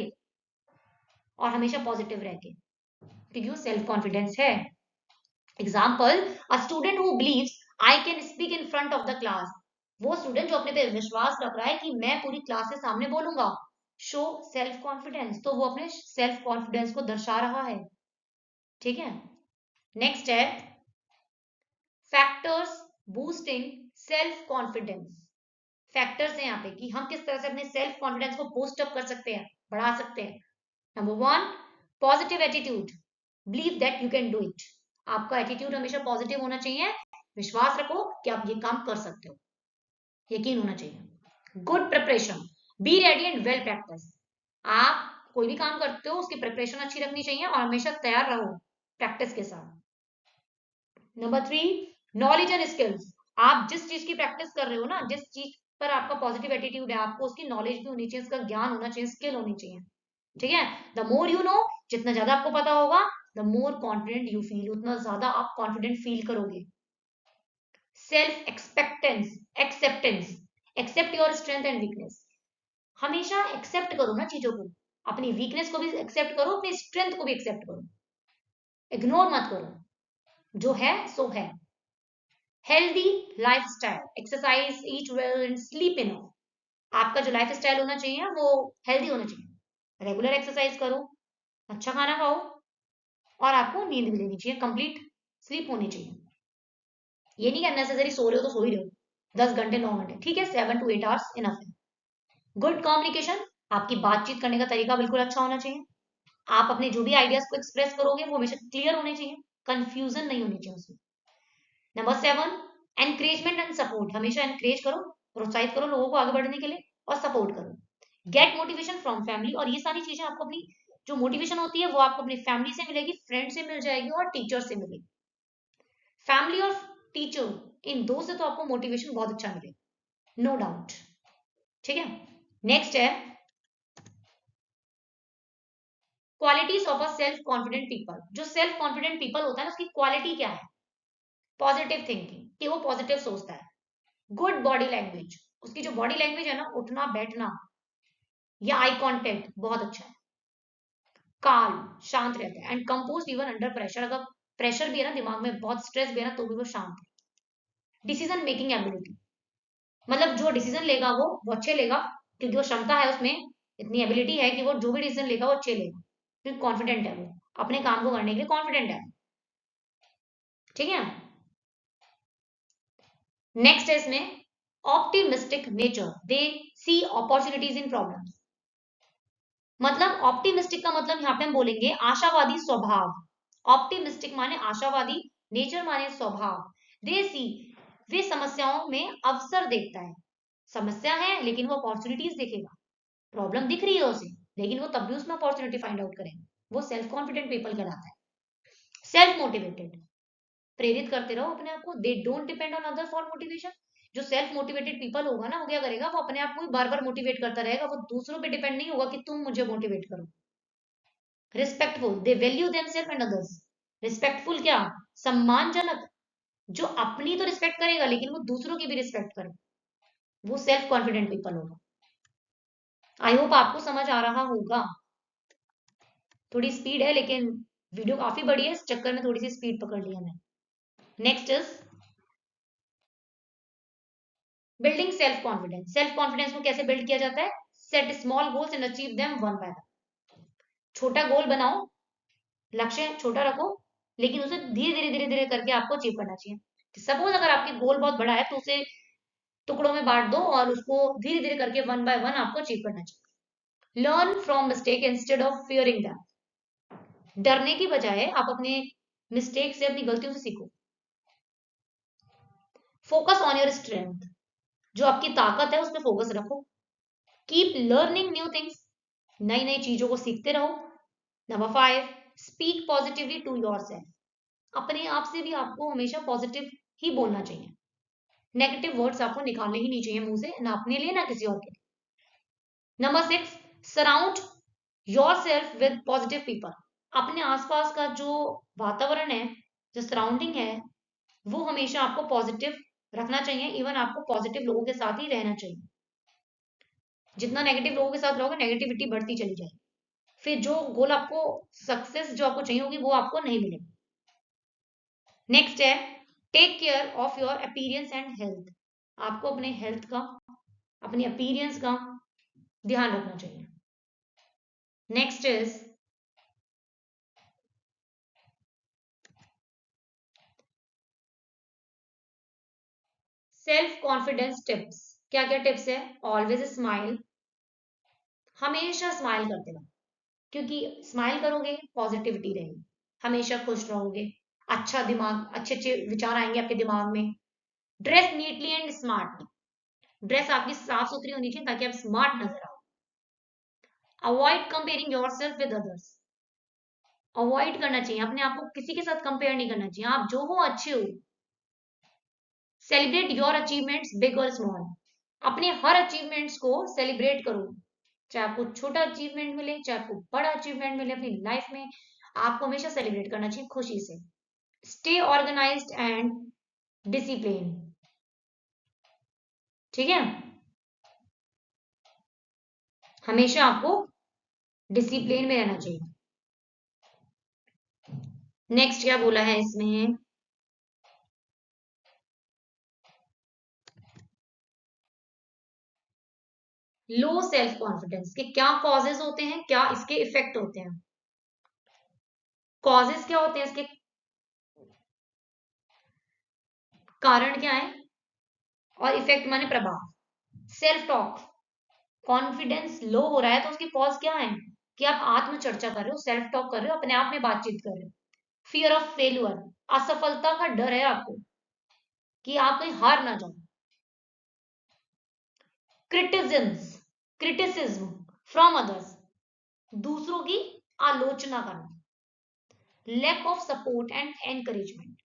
और हमेशा पॉजिटिव रह के, क्योंकि वो सेल्फ कॉन्फिडेंस है। Example, a student who believes I can speak in front of the class, वो स्टूडेंट जो अपने पे विश्वास रख रहा है कि मैं पूरी क्लास के सामने बोलूंगा, शो सेल्फ कॉन्फिडेंस, तो वो अपने सेल्फ कॉन्फिडेंस को दर्शा रहा है। ठीक है। नेक्स्ट है factors boosting self confidence. Factors हैं यहाँ पे कि हम किस तरह से अपने सेल्फ कॉन्फिडेंस को बूस्ट अप कर सकते हैं, बढ़ा सकते हैं। Number one, positive attitude, believe that you can do it, आपका एटीट्यूड हमेशा पॉजिटिव होना चाहिए, विश्वास रखो कि आप ये काम कर सकते हो, यकीन होना चाहिए। Good preparation, be ready and well practice, आप कोई भी काम करते हो उसकी प्रिपरेशन अच्छी रखनी चाहिए और हमेशा तैयार रहो प्रैक्टिस के साथ। Number three, knowledge and skills, आप जिस चीज की प्रैक्टिस कर रहे हो ना, जिस चीज पर आपका पॉजिटिव एटीट्यूड है, आपको उसकी नॉलेज भी होनी चाहिए, उसका ज्ञान होना चाहिए, स्किल होनी चाहिए। ठीक है। द मोर यू नो, जितना ज्यादा आपको पता होगा, the more confident you feel, उतना ज्यादा आप कॉन्फिडेंट फील करोगे। Self expectance acceptance, accept your strength and weakness, हमेशा एक्सेप्ट करो ना चीजों को, अपनी वीकनेस को भी एक्सेप्ट करो, अपनी स्ट्रेंथ को भी एक्सेप्ट करो, इग्नोर मत करो, जो है सो है। Healthy lifestyle, exercise, eat well and sleep enough. आपका जो लाइफ स्टाइल होना चाहिए वो हेल्दी होना चाहिए। रेगुलर एक्सरसाइज करो, अच्छा खाना खाओ और आपको नींद भी लेनी चाहिए, कंप्लीट स्लीप होनी चाहिए। ये नहीं कि नेसेसरी सो रहे हो तो सो ही रहे हो 10 घंटे 9 घंटे, ठीक है, 7 to 8 आवर्स इनफ है। गुड कम्युनिकेशन, आपकी बातचीत करने का तरीका बिल्कुल अच्छा होना चाहिए। आप अपने जो भी आइडियाज को एक्सप्रेस करोगे वो हमेशा क्लियर होने चाहिए, कंफ्यूजन नहीं होनी चाहिए उसमें। नंबर 7, एनकरेजमेंट एंड सपोर्ट, हमेशा एनकरेज करो, प्रोत्साहित करो लोगों को आगे बढ़ने के लिए और सपोर्ट करो। गेट मोटिवेशन फ्रॉम फैमिली, और ये सारी चीजें आपको अपनी जो मोटिवेशन होती है वो आपको अपनी फैमिली से मिलेगी, फ्रेंड से मिल जाएगी और टीचर से मिलेगी। फैमिली और टीचर इन दो से तो आपको मोटिवेशन बहुत अच्छा मिलेगा, नो डाउट। ठीक है, नेक्स्ट है qualities of a self confident people. जो सेल्फ कॉन्फिडेंट पीपल होता है ना, उसकी क्वालिटी क्या है? पॉजिटिव थिंकिंग, कि वो पॉजिटिव सोचता है। गुड बॉडी लैंग्वेज, उसकी जो बॉडी लैंग्वेज है ना, उठना बैठना या आई कांटेक्ट बहुत अच्छा है। काल्म, शांत रहता है and compose even under pressure, अगर प्रेशर भी है ना दिमाग में, बहुत स्ट्रेस भी है ना, तो भी वो शांत है। डिसीजन मेकिंग एबिलिटी, मतलब जो डिसीजन लेगा वो अच्छे लेगा, क्योंकि वो क्षमता है उसमें, इतनी एबिलिटी है कि वो जो भी डिसीजन लेगा वो अच्छे लेगा, क्योंकि कॉन्फिडेंट है वो, अपने काम को करने के लिए कॉन्फिडेंट है। ठीक है, नेक्स्ट है इसमें optimistic nature, they see opportunities in problems. मतलब ऑप्टिमिस्टिक का मतलब यहाँ पे हम बोलेंगे आशावादी स्वभाव। ऑप्टिमिस्टिक माने आशावादी, नेचर माने स्वभाव। दे सी, वे समस्याओं में अवसर देखता है। समस्या है लेकिन वो अपॉर्चुनिटीज देखेगा। प्रॉब्लम दिख रही है उसे, लेकिन वो तब भी उसमें अपॉर्चुनिटी फाइंड आउट करेगा। वो सेल्फ कॉन्फिडेंट पीपल कहलाता है। सेल्फ मोटिवेटेड, प्रेरित करते रहो अपने आप को, they don't depend on other for motivation. जो सेल्फ मोटिवेटेड पीपल होगा ना, वो क्या करेगा, वो अपने आप को बार बार मोटिवेट करता रहेगा, वो दूसरों पे डिपेंड नहीं होगा कि तुम मुझे मोटिवेट करो। Respectful, they value themselves and others. Respectful क्या, सम्मानजनक, जो अपनी तो रिस्पेक्ट करेगा लेकिन वो दूसरों की भी रिस्पेक्ट करे, वो सेल्फ कॉन्फिडेंट पीपल होगा। आई होप आपको समझ आ रहा होगा। थोड़ी स्पीड है लेकिन वीडियो काफी बड़ी है, इस चक्कर में थोड़ी सी स्पीड पकड़ लिया मैं। Next is building self confidence. Self confidence को कैसे बिल्ड किया जाता है? Set small goals and achieve them one by one. छोटा गोल बनाओ, लक्ष्य छोटा रखो, लेकिन उसे धीरे धीरे धीरे धीरे करके आपको अचीव करना चाहिए। सपोज अगर आपकी गोल बहुत बड़ा है तो उसे टुकड़ों में बांट दो और उसको धीरे धीरे करके वन बाय वन आपको अचीव करना चाहिए। Learn from mistake instead of fearing them, डरने की बजाय आप अपने मिस्टेक से, अपनी गलतियों से सीखो। फोकस ऑन योर स्ट्रेंथ, जो आपकी ताकत है उस पर फोकस रखो। कीप लर्निंग न्यू थिंग्स, नई नई चीजों को सीखते रहो। Number 5, speak positively to yourself, अपने आप से भी आपको हमेशा पॉजिटिव ही बोलना चाहिए। नेगेटिव वर्ड्स आपको निकालने ही नहीं चाहिए मुंह से, ना अपने लिए ना किसी और के लिए। Number 6, surround your self with positive people, अपने आसपास का जो वातावरण है, जो सराउंडिंग है, वो हमेशा आपको पॉजिटिव रखना चाहिए। इवन आपको पॉजिटिव लोगों के साथ ही रहना चाहिए। जितना नेगेटिव लोगों के साथ रहोगे नेगेटिविटी बढ़ती चली जाएगी, फिर जो गोल आपको, सक्सेस जो आपको चाहिए होगी वो आपको नहीं मिलेगी। नेक्स्ट है take care of your appearance and health, आपको अपने हेल्थ का, अपने अपीयरेंस का ध्यान रखना चाहिए। Next is self confidence tips. क्या क्या टिप्स है? ऑलवेज स्माइल, हमेशा स्माइल करते रहो, क्योंकि स्माइल करोगे पॉजिटिविटी रहेगी, हमेशा खुश रहोगे, अच्छा दिमाग, अच्छे अच्छे विचार आएंगे आपके दिमाग में। Dress neatly and smartly, dress आपकी साफ सुथरी होनी चाहिए ताकि आप स्मार्ट नजर आओ। Avoid comparing yourself with others, avoid करना चाहिए, अपने आप को किसी के साथ कंपेयर नहीं करना चाहिए, आप जो हो अच्छे हो। सेलिब्रेट योर अचीवमेंट्स बिग और स्मॉल, अपने हर अचीवमेंट्स को सेलिब्रेट करो, चाहे आपको छोटा अचीवमेंट मिले चाहे आपको बड़ा अचीवमेंट मिले अपनी लाइफ में, आपको हमेशा सेलिब्रेट करना चाहिए खुशी से। स्टे ऑर्गेनाइज्ड एंड डिसिप्लिन, ठीक है, हमेशा आपको डिसिप्लिन में रहना चाहिए। नेक्स्ट क्या बोला है इसमें? लो सेल्फ कॉन्फिडेंस के क्या कॉजेज होते हैं, क्या इसके इफेक्ट होते हैं? कॉजेज क्या होते हैं इसके, कारण क्या है, और इफेक्ट माने प्रभाव। सेल्फ टॉक, कॉन्फिडेंस लो हो रहा है तो उसकी कॉज क्या है कि आप आत्मचर्चा कर रहे हो, सेल्फ टॉक कर रहे हो, अपने आप में बातचीत कर रहे हो। फियर ऑफ फेल्यूर, असफलता का डर है आपको कि आप कहीं हार ना जाओ। क्रिटिसिज्म, क्रिटिसिज्म फ्रॉम अदर्स, दूसरों की आलोचना करना। Lack of support and encouragement,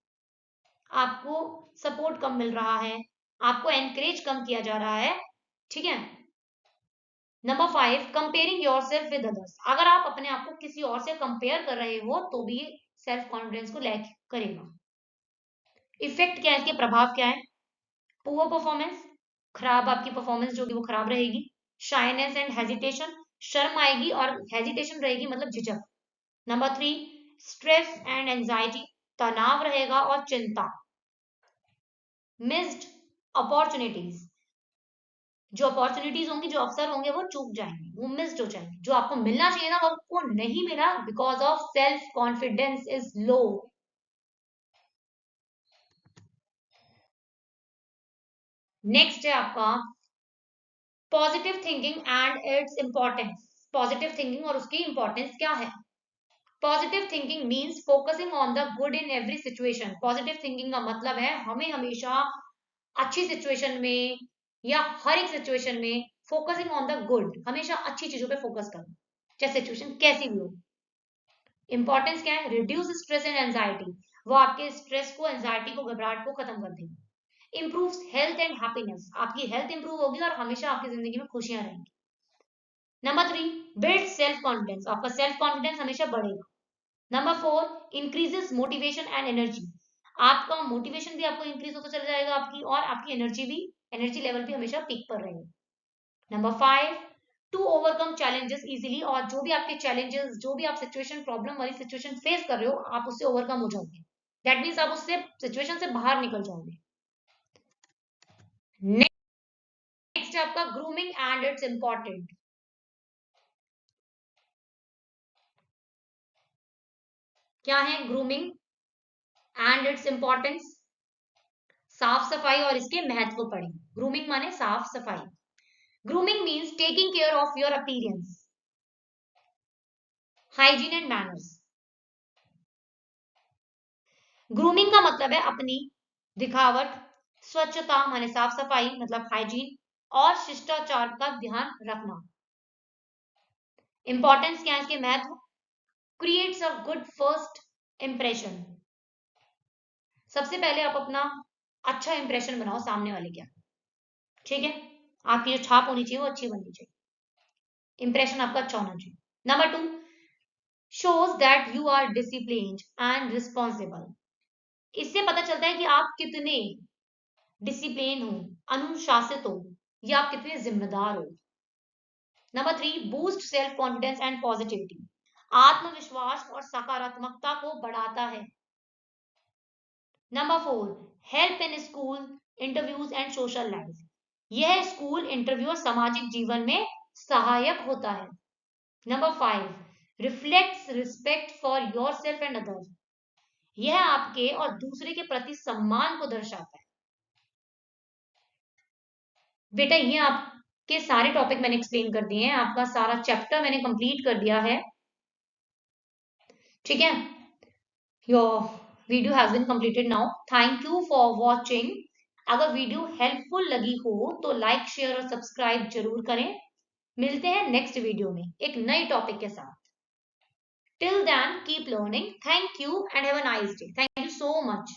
आपको सपोर्ट कम मिल रहा है, आपको एनकरेज कम किया जा रहा है, ठीक है। Number 5, comparing your self with others, अगर आप अपने आप को किसी और से कंपेयर कर रहे हो तो भी सेल्फ कॉन्फिडेंस को लैक करेगा। इफेक्ट क्या है, इसके प्रभाव क्या है? पुअर परफॉर्मेंस, खराब आपकी परफॉर्मेंस जो कि वो खराब रहेगी। शाइनेस एंड हेजिटेशन, शर्म आएगी और हेजिटेशन रहेगी, मतलब झिझक। नंबर 3, स्ट्रेस एंड एंजाइटी, तनाव रहेगा और चिंता। मिस्ड अपॉर्चुनिटीज, जो अपॉर्चुनिटीज होंगी, जो अवसर होंगे वो चूक जाएंगे, वो मिस्ड हो जाएंगे, जो आपको मिलना चाहिए ना वो आपको नहीं मिला because of self confidence is low. Next है आपका positive thinking and its importance. Positive thinking और उसकी इंपॉर्टेंस क्या है? Positive thinking means focusing on the good in every situation. Positive thinking का मतलब है हमें हमेशा अच्छी सिचुएशन में या हर एक सिचुएशन में फोकसिंग ऑन द गुड, हमेशा अच्छी चीजों पे फोकस करना, चाहे सिचुएशन कैसी भी हो। इंपॉर्टेंस क्या है? रिड्यूस स्ट्रेस एंड एंजाइटी, वो आपके स्ट्रेस को, एंजाइटी को, घबराहट को खत्म कर देगी। इंप्रूव्स हेल्थ एंड हैप्पीनेस, आपकी हेल्थ इंप्रूव होगी और हमेशा आपकी जिंदगी में खुशियां रहेंगी। नंबर 3, बिल्ड सेल्फ कॉन्फिडेंस, आपका सेल्फ कॉन्फिडेंस हमेशा बढ़ेगा। Number 4, increases motivation and energy, आपका मोटिवेशन भी आपको इंक्रीज होता चला जाएगा आपकी, और आपकी एनर्जी भी, एनर्जी लेवल भी हमेशा पीक पर रहेगा। Number 5, to overcome challenges easily, और जो भी आपके चैलेंजेस, जो भी आप सिचुएशन, प्रॉब्लम वाली सिचुएशन फेस कर रहे हो, आप उससे ओवरकम हो जाओगे। दैट मीन्स आप उससे सिचुएशन से बाहर निकल जाओगे। नेक्स्ट है आपका ग्रूमिंग एंड इट्स इंपॉर्टेंट। क्या है ग्रूमिंग एंड इट्स इंपॉर्टेंस? साफ सफाई और इसके महत्व पढ़ें। ग्रूमिंग माने साफ सफाई। Grooming means taking care of your appearance, hygiene and manners. Grooming का मतलब है अपनी दिखावट, स्वच्छता माने साफ सफाई मतलब हाइजीन, और शिष्टाचार का ध्यान रखना। इंपॉर्टेंस क्या है इसके महत्व? Creates a good first impression, सबसे पहले आप अपना अच्छा इंप्रेशन बनाओ सामने वाले क्या, ठीक है। आपकी जो छाप होनी चाहिए वो अच्छी बननी चाहिए, इंप्रेशन आपका अच्छा होना चाहिए। Number 2, shows that you are disciplined and responsible, इससे पता चलता है कि आप कितने डिसिप्लिन हो, अनुशासित हो, या आप कितने जिम्मेदार हो। Number 3, boost self confidence and positivity, आत्मविश्वास और सकारात्मकता को बढ़ाता है। Number 4, help in school interviews and social life, यह स्कूल इंटरव्यू और सामाजिक जीवन में सहायक होता है। Number 5, reflects respect for your self and others, यह आपके और दूसरे के प्रति सम्मान को दर्शाता है। बेटा ये आपके सारे टॉपिक मैंने एक्सप्लेन कर दिए हैं, आपका सारा चैप्टर मैंने कंप्लीट कर दिया है, ठीक है। Your video has been completed now, thank you for watching. अगर वीडियो हेल्पफुल लगी हो तो लाइक, शेयर और सब्सक्राइब जरूर करें। मिलते हैं नेक्स्ट वीडियो में एक नए टॉपिक के साथ। Till then keep learning, thank you and have a nice day, thank you so much.